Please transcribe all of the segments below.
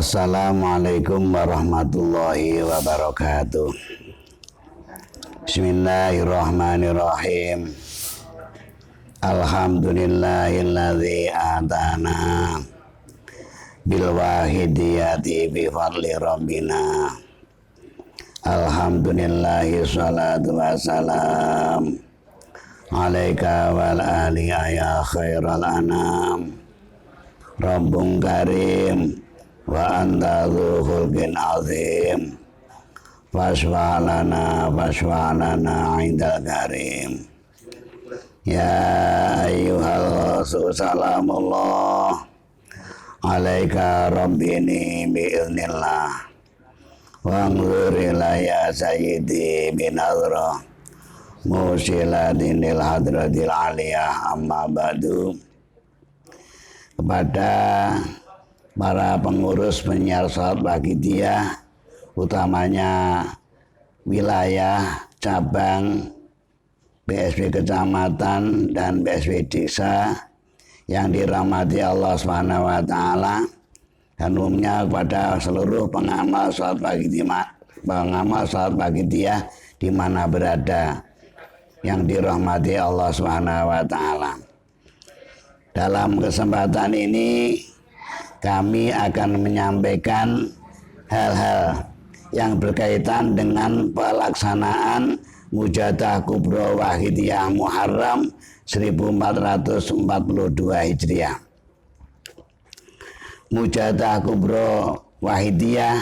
Assalamualaikum warahmatullahi wabarakatuh. Bismillahirrahmanirrahim. Alhamdulillahilladzi atana bil wahidiyati bi fadli rabbina. Alhamdulillahi salatu wassalam alaika wal ali ya khairal anam. Rabbun karim wa anta dzu khulqin azim. Fasfa'lana indal karim. Ya ayyuhal rasul salamullah alaika rabbini biiznillah wa anzur ilayya sayyidi binazra musiladinil hadratil aliyah amma ba'du. Kepada para pengurus penyiar salat pagi dia, utamanya wilayah cabang BSW kecamatan dan BSW desa yang dirahmati Allah Subhanahu wa taala, dan umumnya kepada seluruh pengamal salat pagi dia di mana berada yang dirahmati Allah Subhanahu wa taala. Dalam kesempatan ini kami akan menyampaikan hal-hal yang berkaitan dengan pelaksanaan Mujadah Kubro Wahidiyah Muharram 1442 Hijriah. Mujadah Kubro Wahidiyah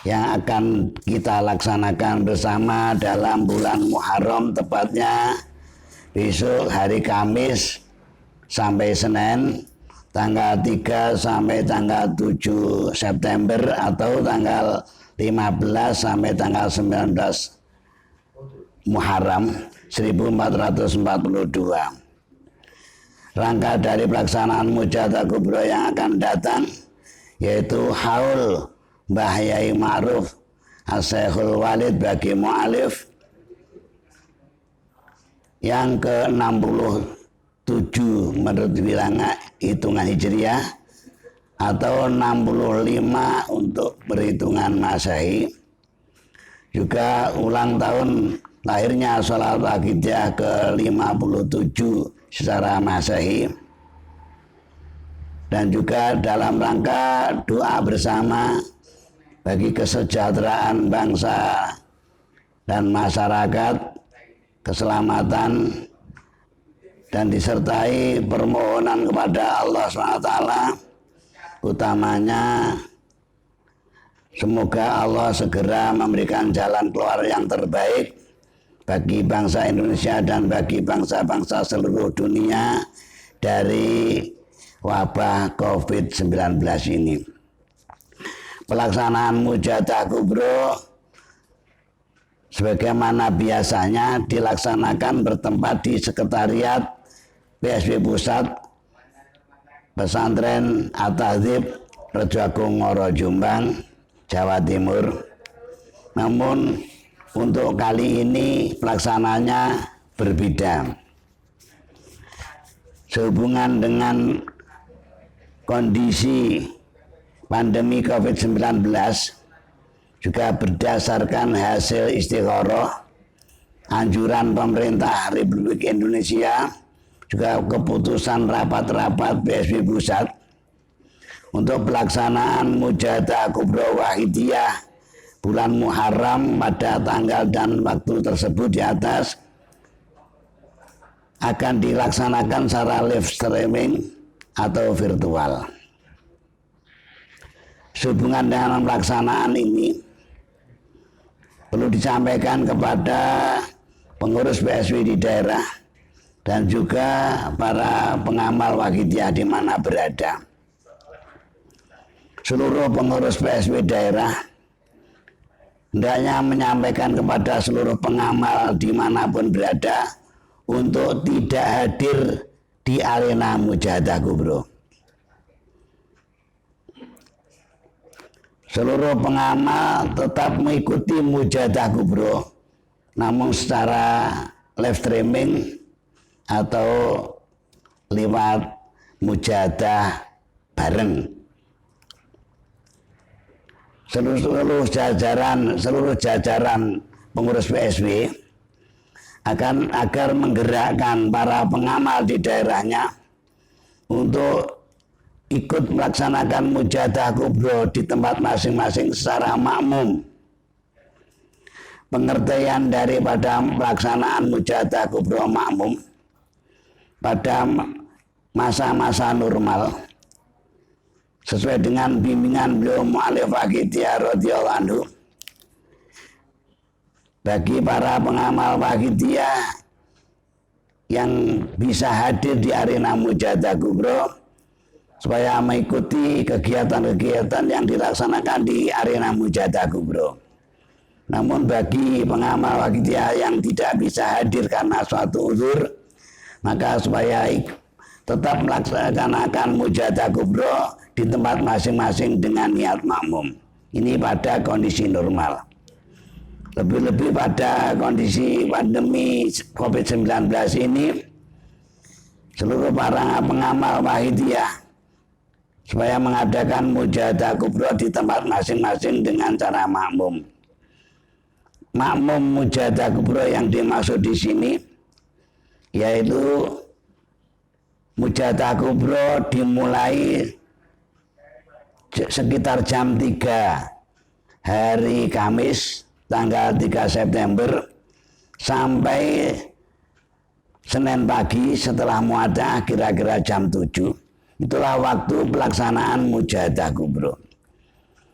yang akan kita laksanakan bersama dalam bulan Muharram, tepatnya besok hari Kamis sampai Senin, tanggal 3 sampai tanggal 7 September atau tanggal 15 sampai tanggal 19 Muharram 1442. Rangka dari pelaksanaan Mujadah Kubro yang akan datang yaitu haul Mbah Yai Ma'ruf As-Syekhul Walid bagi mu'alif yang ke-67 menurut bilangan hitungan Hijriah atau 65 untuk perhitungan Masehi. Juga ulang tahun lahirnya Salat Aqidiyah ke-57 secara Masehi. Dan juga dalam rangka doa bersama bagi kesejahteraan bangsa dan masyarakat, keselamatan, dan disertai permohonan kepada Allah SWT, utamanya semoga Allah segera memberikan jalan keluar yang terbaik bagi bangsa Indonesia dan bagi bangsa-bangsa seluruh dunia dari wabah COVID-19 ini. Pelaksanaan Mujadah Kubro sebagaimana biasanya dilaksanakan bertempat di sekretariat BSW Pusat Pesantren At-Tahdzib Rejoagung Ngoro Jombang, Jawa Timur. Namun untuk kali ini pelaksananya berbeda. Sehubungan dengan kondisi pandemi COVID-19, juga berdasarkan hasil istikharah anjuran pemerintah Republik Indonesia, juga keputusan rapat-rapat BSW Pusat untuk pelaksanaan Mujadah Kubro Wahidiyah bulan Muharram pada tanggal dan waktu tersebut di atas akan dilaksanakan secara live streaming atau virtual. Sehubungan dengan pelaksanaan ini perlu disampaikan kepada pengurus BSW di daerah dan juga para pengamal Wahidiyah di mana berada. Seluruh pengurus BSW daerah hendaknya menyampaikan kepada seluruh pengamal dimanapun berada untuk tidak hadir di arena Mujadah Kubro. Seluruh pengamal tetap mengikuti Mujadah Kubro, namun secara live streaming atau lewat mujadah bareng. seluruh jajaran pengurus PSW agar menggerakkan para pengamal di daerahnya untuk ikut melaksanakan mujahadah kubro di tempat masing-masing secara makmum. Pengertian daripada pelaksanaan mujahadah kubro makmum pada masa-masa normal sesuai dengan bimbingan beliau Mu'alif Waqidiyah radhiyallahu anhu, bagi para pengamal Waqidiyah yang bisa hadir di arena mujahadah kubro supaya mengikuti kegiatan-kegiatan yang dilaksanakan di arena mujahadah kubro. Namun bagi pengamal Waqidiyah yang tidak bisa hadir karena suatu uzur, maka supaya tetap melaksanakan mujahadah kubro di tempat masing-masing dengan niat makmum. Ini pada kondisi normal. Lebih-lebih pada kondisi pandemi COVID-19 ini, seluruh para pengamal Waqidiyah supaya mengadakan mujahadah kubro di tempat masing-masing dengan cara makmum. Makmum mujahadah kubro yang dimaksud di sini yaitu mujahadah kubro dimulai sekitar jam 3 hari Kamis tanggal 3 September sampai Senin pagi setelah muadah kira-kira jam 7. Itulah waktu pelaksanaan mujahadah kubro.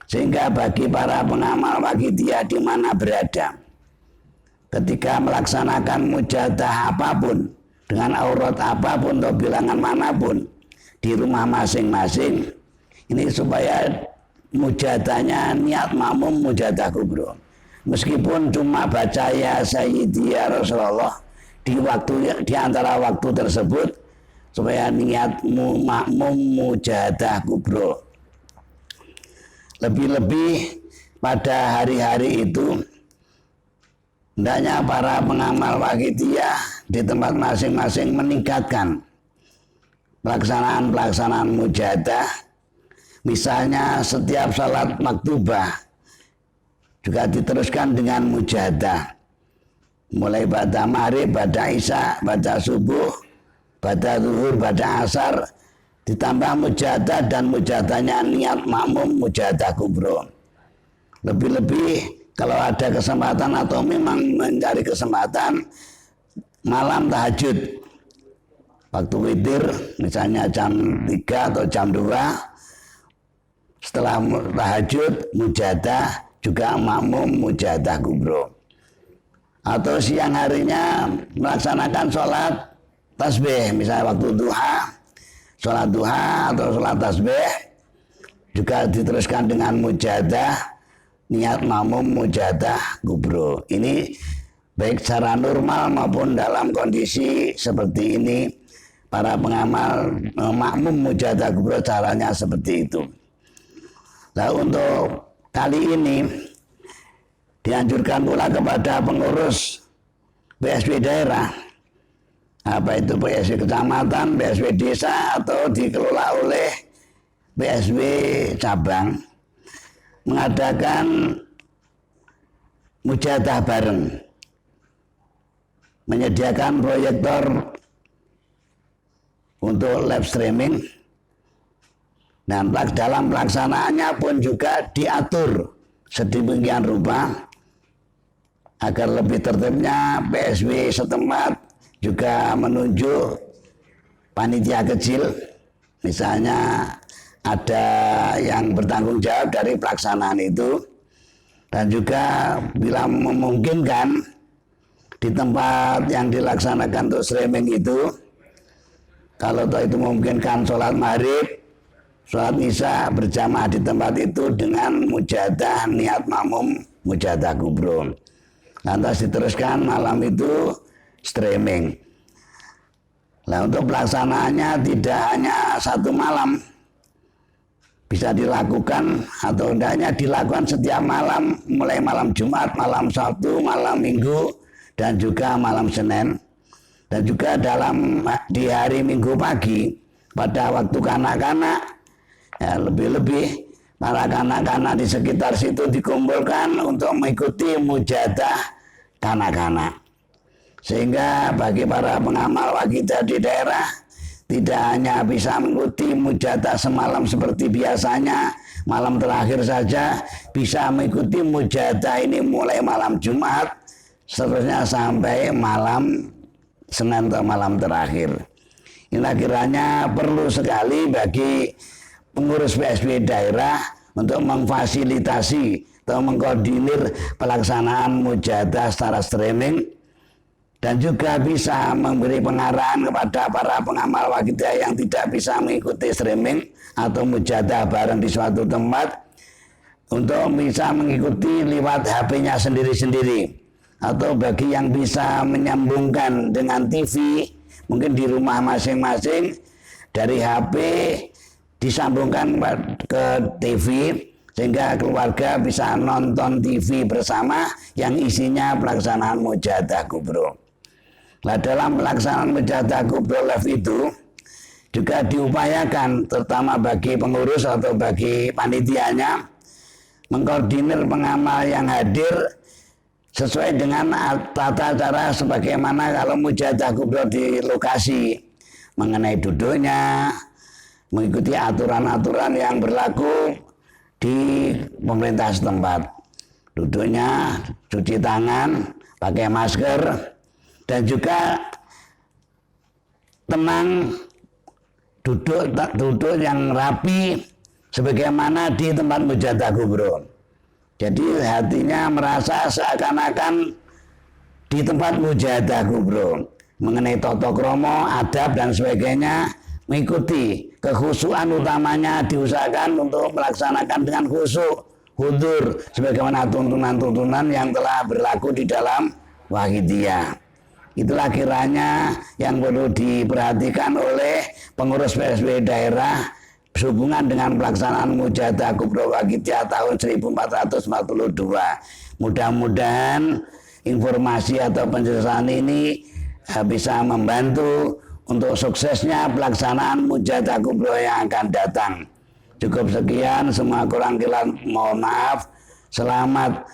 Sehingga bagi para pengamal Waqidiyah di mana berada, ketika melaksanakan mujahadah apapun, dengan aurat apapun atau bilangan manapun, di rumah masing-masing, ini supaya mujahadahnya niat makmum mujahadah kubro. Meskipun cuma baca ya Sayyidi ya Rasulullah di antara waktu tersebut, supaya niat makmum mujahadah kubro. Lebih-lebih pada hari-hari itu hendaknya para pengamal Waqidiyah di tempat masing-masing meningkatkan pelaksanaan mujahadah. Misalnya setiap salat maktubah juga diteruskan dengan mujahadah. Mulai pada maghrib, pada isya, pada subuh, pada zuhur, pada asar, ditambah mujahadah dan mujahadahnya niat makmum mujahadah kubro. Lebih-lebih kalau ada kesempatan atau memang mencari kesempatan malam tahajud, waktu witir misalnya jam 3 atau jam 2, setelah tahajud mujahadah juga makmum mujahadah kubro. Atau siang harinya melaksanakan sholat tasbih, misalnya waktu duha, sholat duha atau sholat tasbih juga diteruskan dengan mujahadah niat makmum mujahadah kubro. Ini baik secara normal maupun dalam kondisi seperti ini, para pengamal makmum mujahadah kubro caranya seperti itu. Nah, untuk kali ini dianjurkan pula kepada pengurus PSW daerah, apa itu PSW kecamatan, PSW desa atau dikelola oleh PSW cabang, mengadakan mujahadah bareng, menyediakan proyektor untuk live streaming, dan dalam pelaksanaannya pun juga diatur sedemikian rupa agar lebih tertibnya PSW setempat juga menunjuk panitia kecil, misalnya ada yang bertanggung jawab dari pelaksanaan itu, dan juga bila memungkinkan di tempat yang dilaksanakan untuk streaming itu, kalau itu memungkinkan sholat maghrib, sholat isya berjamaah di tempat itu dengan mujahadah niat makmum mujahadah kubro. Lantas diteruskan malam itu streaming. Nah, untuk pelaksanaannya tidak hanya satu malam, bisa dilakukan atau hendaknya dilakukan setiap malam, mulai malam Jumat, malam Sabtu, malam Minggu, dan juga malam Senin. Dan juga di hari Minggu pagi pada waktu kanak-kanak, ya, lebih-lebih para kanak-kanak di sekitar situ dikumpulkan untuk mengikuti mujadah kanak-kanak. Sehingga bagi para pengamal wakidah di daerah tidak hanya bisa mengikuti mujadah semalam seperti biasanya, malam terakhir saja, bisa mengikuti mujadah ini mulai malam Jumat seterusnya sampai malam Senin atau malam terakhir. Inilah kiranya perlu sekali bagi pengurus PSB daerah untuk memfasilitasi atau mengkoordinir pelaksanaan mujadah secara streaming dan juga bisa memberi pengarahan kepada para pengamal wakidah yang tidak bisa mengikuti streaming atau mujadah bareng di suatu tempat untuk bisa mengikuti lewat HP-nya sendiri-sendiri, atau bagi yang bisa menyambungkan dengan TV mungkin di rumah masing-masing dari HP disambungkan ke TV sehingga keluarga bisa nonton TV bersama yang isinya pelaksanaan mujadah kubro. Nah, dalam pelaksanaan mujadah kubro live itu juga diupayakan terutama bagi pengurus atau bagi panitianya mengkoordinir pengamal yang hadir sesuai dengan tata cara sebagaimana kalau mujadah kubro di lokasi, mengenai duduknya, mengikuti aturan-aturan yang berlaku di pemerintah setempat. Duduknya, cuci tangan, pakai masker, dan juga tenang, duduk yang rapi sebagaimana di tempat mujadah kubro. Jadi hatinya merasa seakan-akan di tempat mujadah kubro, mengenai tata krama, adab dan sebagainya, mengikuti kekhusyuan utamanya diusahakan untuk melaksanakan dengan khusyuk, hudur sebagaimana tuntunan-tuntunan yang telah berlaku di dalam Wahidiyah. Itulah kiranya yang perlu diperhatikan oleh pengurus PSB daerah sehubungan dengan pelaksanaan mujadah kubro Wahidiyah tahun 1442. Mudah-mudahan informasi atau penjelasan ini bisa membantu untuk suksesnya pelaksanaan mujadah kubro yang akan datang. Cukup sekian, semua kurang mohon maaf. Selamat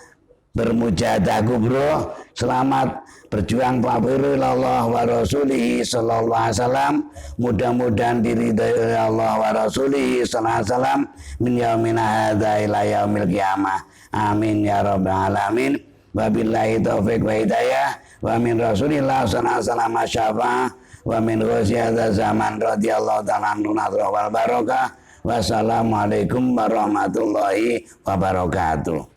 bermujadah kubro, selamat berjuang Allah wa rasulihi sallallahu alaihi wasallam. Mudah-mudahan diridhai Allah wa rasulihi sallallahu alaihi wasallam min yaumina hadza ila yaumil qiyamah. Amin ya rabbal alamin. Wabillahi taufiq wa hidayah wa min rasulillah sallallahu alaihi wasallam syafa wa min ghasyata zaman radhiyallahu ta'ala anhu wal barakah. Wassalamualaikum warahmatullahi wabarakatuh.